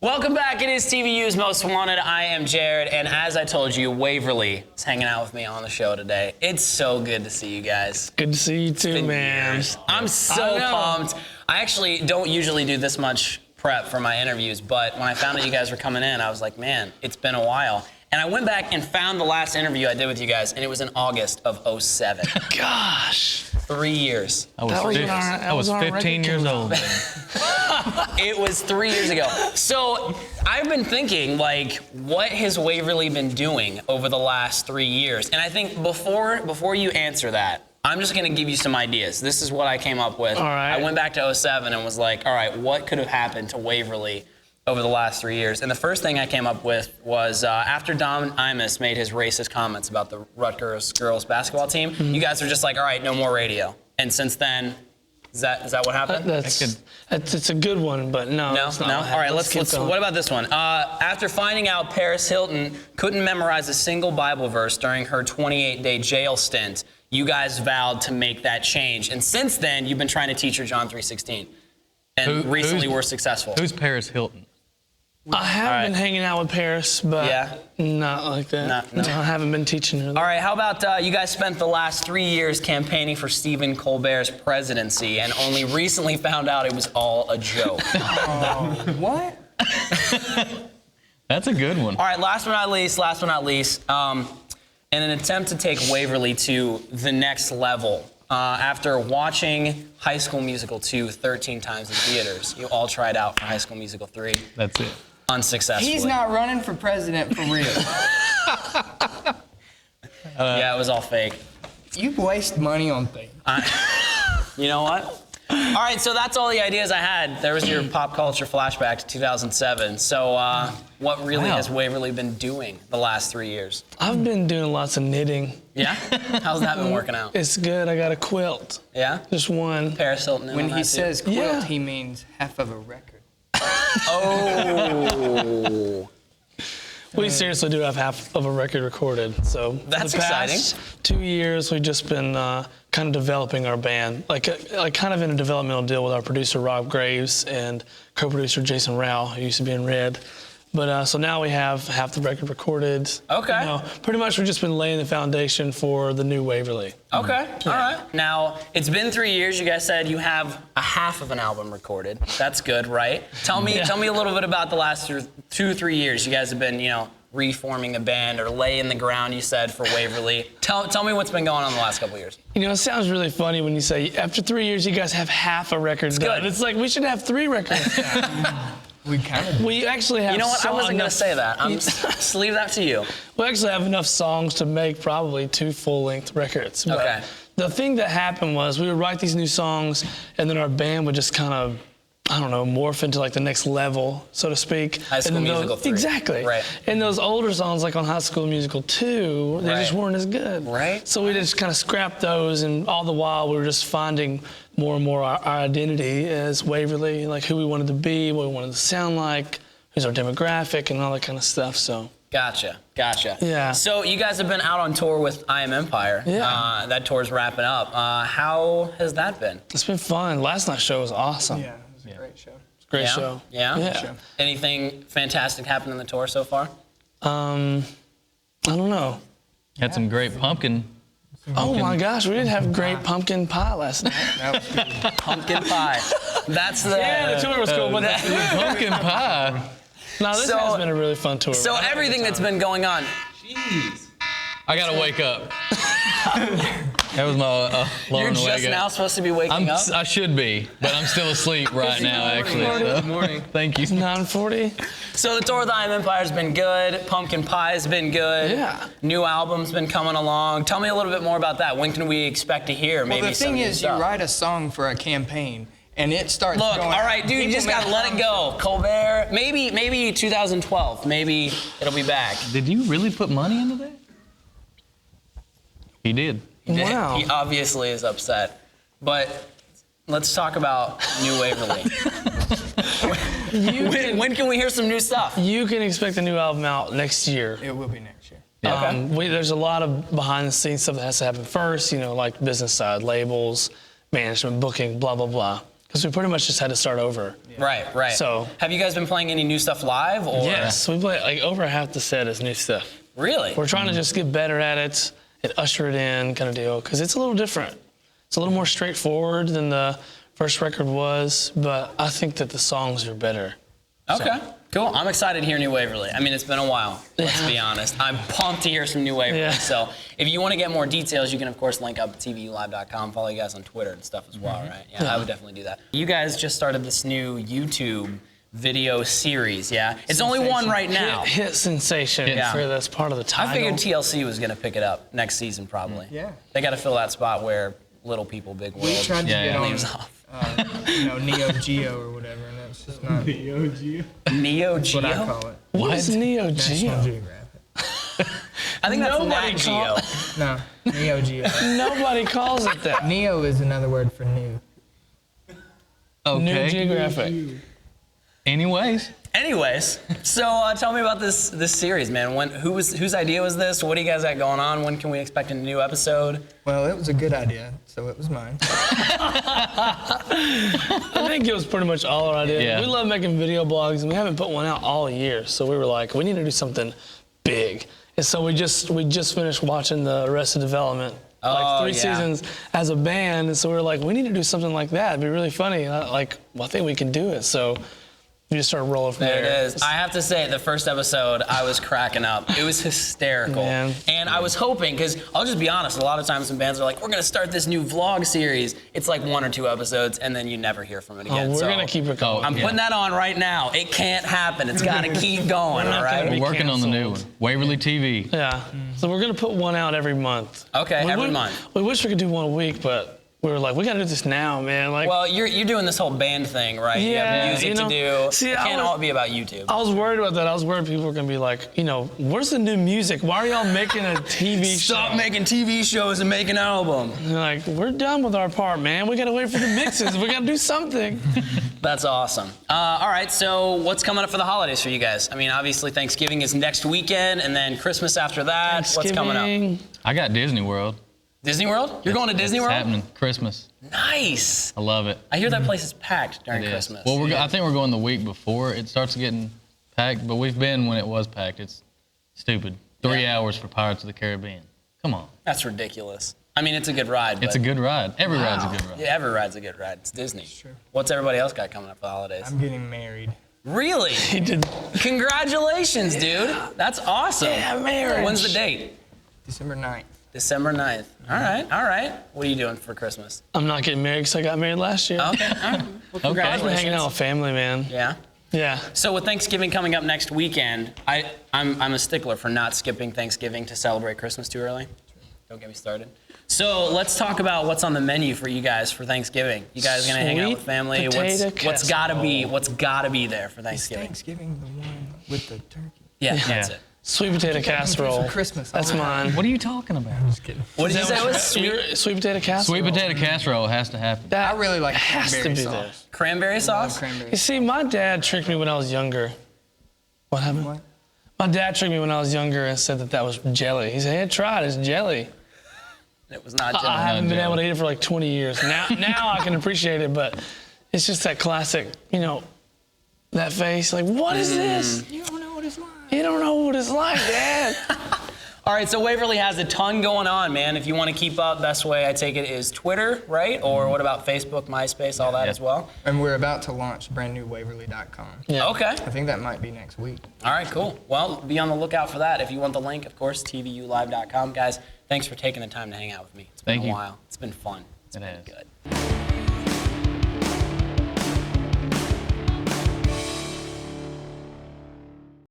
Welcome back. It is TVU's Most Wanted. I am Jared, and as I told you, Waverly is hanging out with me on the show today. It's so good to see you guys. Good to see you too, man. Years. I'm so pumped. I actually don't usually do this much prep for my interviews, but when I found out you guys were coming in, I was like, man, it's been a while. And I went back and found the last interview I did with you guys, and it was in August of '07. Gosh. 3 years. I was 15 years old. It was 3 years ago. So I've been thinking, like, what has Waverly been doing over the last 3 years? And I think before you answer that, I'm just going to give you some ideas. This is what I came up with. All right. I went back to '07 and was like, all right, what could have happened to Waverly over the last 3 years? And the first thing I came up with was after Dom Imus made his racist comments about the Rutgers girls basketball team, you guys were just like, all right, no more radio. And since then, is that what happened? It's a good one, but no. No? It's not No? what All right, happened. let's what about this one? After finding out Paris Hilton couldn't memorize a single Bible verse during her 28-day jail stint, you guys vowed to make that change. And since then, you've been trying to teach her John 3:16. And recently were successful. Who's Paris Hilton? I have been hanging out with Paris, but not like that. No. I haven't been teaching her. All right, how about you guys spent the last 3 years campaigning for Stephen Colbert's presidency and only recently found out it was all a joke. What? That's a good one. All right, last but not least, in an attempt to take Waverly to the next level, after watching High School Musical 2 13 times in theaters, you all tried out for High School Musical 3. That's it. Unsuccessfully. He's not running for president for real. Yeah, it was all fake. You waste money on things. You know what? All right, so that's all the ideas I had. There was your pop culture flashback to 2007. So what really has Waverly been doing the last 3 years? I've been doing lots of knitting. Yeah? How's that been working out? It's good. I got a quilt. Yeah? Just one. Paris Hilton. When he says quilt, Yeah. he means half of a record. Oh. We seriously do have half of a record recorded. So That's the past 2 years, we've just been kind of developing our band, like kind of in a developmental deal with our producer Rob Graves and co-producer Jason Rao, who used to be in Red. But so now we have half the record recorded. Okay. You know, pretty much we've just been laying the foundation for the new Waverly. Okay, all right. Now, it's been 3 years. You guys said you have a half of an album recorded. That's good, right? Tell me a little bit about the last 2-3 years. You guys have been, reforming a band or laying the ground, you said, for Waverly. Tell me what's been going on the last couple of years. You know, it sounds really funny when you say, after 3 years, you guys have half a record done. good. It's like, we should have 3 records. We actually have You know what? I wasn't going to say that. Just leave that to you. We actually have enough songs to make probably 2 full-length records. But Okay. the thing that happened was we would write these new songs, and then our band would just kind of, morph into like the next level, so to speak. High School Musical 3. Exactly. Right. And those older songs, like on High School Musical 2, they just weren't as good. Right. So we just kind of scrapped those, and all the while we were just finding more and more our identity as Waverly, like who we wanted to be, what we wanted to sound like, who's our demographic, and all that kind of stuff. So. Gotcha. Yeah. So you guys have been out on tour with I Am Empire. Yeah. That tour's wrapping up. How has that been? It's been fun. Last night's show was awesome. Yeah, it was a great show. Great Yeah? show. Yeah? Anything fantastic happened in the tour so far? I don't know. Had some great pumpkin. Oh my gosh, we did have great pumpkin pie last night. That was good. Pumpkin pie. That's the... Yeah, the tour was cool, but Pumpkin pie. no, this has been a really fun tour. So everything that's been going on. I gotta wake up. That was my alarm You're to wake just up. now supposed to be waking up? I should be, but I'm still asleep right now, actually. Good morning. Thank you. 9:40. So the tour with I Am Empire's been good. Pumpkin Pie's been good. Yeah. New album's been coming along. Tell me a little bit more about that. When can we expect to hear maybe Well, the some thing new is, you stuff? why a song for a campaign, and it starts Look, going... all right, dude, you just gotta let it go. Colbert, maybe 2012. Maybe it'll be back. Did you really put money into that? He did. Wow. He obviously is upset. But let's talk about New Waverly. When can we hear some new stuff? You can expect a new album out next year. It will be next year. There's a lot of behind-the-scenes stuff that has to happen first, like business side, labels, management, booking, blah, blah, blah. because we pretty much just had to start over. Right. So- have you guys been playing any new stuff live? Or? Yes, we play like over half the set is new stuff. Really? We're trying to just get better at it and usher it in kind of deal, because it's a little different. It's a little more straightforward than the first record was, but I think that the songs are better. Okay, cool. I'm excited to hear New Waverly. I mean, it's been a while, let's be honest. I'm pumped to hear some New Waverly. Yeah. So if you want to get more details, you can, of course, link up at TVUlive.com. Follow you guys on Twitter and stuff as well, right? Yeah, I would definitely do that. You guys just started this new YouTube video series, yeah? It's only one right now. Hit sensation. Yeah. For that's part of the title. I figured TLC was going to pick it up next season, probably. Yeah. They got to fill that spot where Little People, Big World We tried to get on, leaves off. Neo Geo or whatever, and that's just not Neo Geo. Neo what I Geo? call it. What is Neo National Geo? Geographic. I think that's Nobody Nat Geo. No, Neo Geo. Nobody calls it that. Neo is another word for new. Okay. New Geographic. Anyways, Anyways, so tell me about this series, man. Whose idea was this? What do you guys got going on? When can we expect a new episode? Well, it was a good idea, so it was mine. I think it was pretty much all our idea. Yeah. We love making video blogs, and we haven't put one out all year. So we were like, we need to do something big. And so we just finished watching the Arrested Development, Oh, like 3 yeah. seasons as a band. And so we were like, we need to do something like that. It'd be really funny. And I think we can do it. So we just started rolling from There there. it is. I have to say, the first episode, I was cracking up. It was hysterical. Man. And I was hoping, because I'll just be honest, a lot of times when bands are like, we're going to start this new vlog series, it's like 1 or 2 episodes, and then you never hear from it again. We're So going to keep it going. I'm putting that on right now. It can't happen. It's got to keep going, all gonna right? be we're working on the new one. Waverly TV. Yeah. So we're going to put one out every month. Okay, We every would- month. We wish we could do one a week, but we were like, we got to do this now, man. Like, Well, you're doing this whole band thing, right? You Yeah, have music you know, to do. see, It I can't was- all be about YouTube. I was worried about that. I was worried people were gonna be like, where's the new music? Why are y'all making a TV show? Stop making TV shows and make an album. And they're like, we're done with our part, man. We gotta wait for the mixes. We gotta do something. That's awesome. All right, so what's coming up for the holidays for you guys? I mean, obviously Thanksgiving is next weekend, and then Christmas after that. What's coming up? Thanksgiving. I got Disney World. Disney World? You're going to Disney It's World? happening. Christmas. Nice. I love it. I hear that place is packed during It is. Christmas. Well, I think we're going the week before it starts getting packed, but we've been when it was packed. It's stupid. 3 Yeah. hours for Pirates of the Caribbean. Come on. That's ridiculous. I mean, it's a good ride. It's a but- good ride. Every ride's a good ride. Yeah, every ride's a good ride. It's Disney. Sure. What's everybody else got coming up for the holidays? I'm getting married. Really? He did. Congratulations, dude. That's awesome. Yeah, marriage. When's the date? December 9th. December 9th. All right. What are you doing for Christmas? I'm not getting married because I got married last year. Okay. All right. Well, I've been congratulations. hanging out with family, man. Yeah. Yeah. So with Thanksgiving coming up next weekend, I'm a stickler for not skipping Thanksgiving to celebrate Christmas too early. Don't get me started. So let's talk about what's on the menu for you guys for Thanksgiving. You guys gonna hang out Sweet with family? potato What's gotta be there for Is Thanksgiving? Thanksgiving the one with the turkey? Yeah, that's Yeah. it. Sweet potato casserole. For Christmas. That's mine. What are you talking about? Just kidding. What did you say? It was sweet Sweet potato casserole. Sweet potato casserole has to happen. That I really like has to cranberry be sauce. there. cranberry Love sauce? cranberry. You see, my dad tricked me when I was younger. What happened? What? My dad tricked me when I was younger and said that was jelly. He said, hey, try it, it's jelly. It was not I jelly. haven't been jelly. able to eat it for like 20 years. Now I can appreciate it, but it's just that classic, that face, like, what is this? You don't know what it's like. You don't know what it's like, Dad. All right, so Waverly has a ton going on, man. If you want to keep up, best way I take it is Twitter, right? Or what about Facebook, MySpace, all that Yeah. as well? And we're about to launch brand new Waverly.com. Yeah. Okay. I think that might be next week. All right, cool. Well, be on the lookout for that. If you want the link, of course, TVUlive.com. Guys, thanks for taking the time to hang out with me. It's been Thank a you. while. It's been fun. It's It been has. good.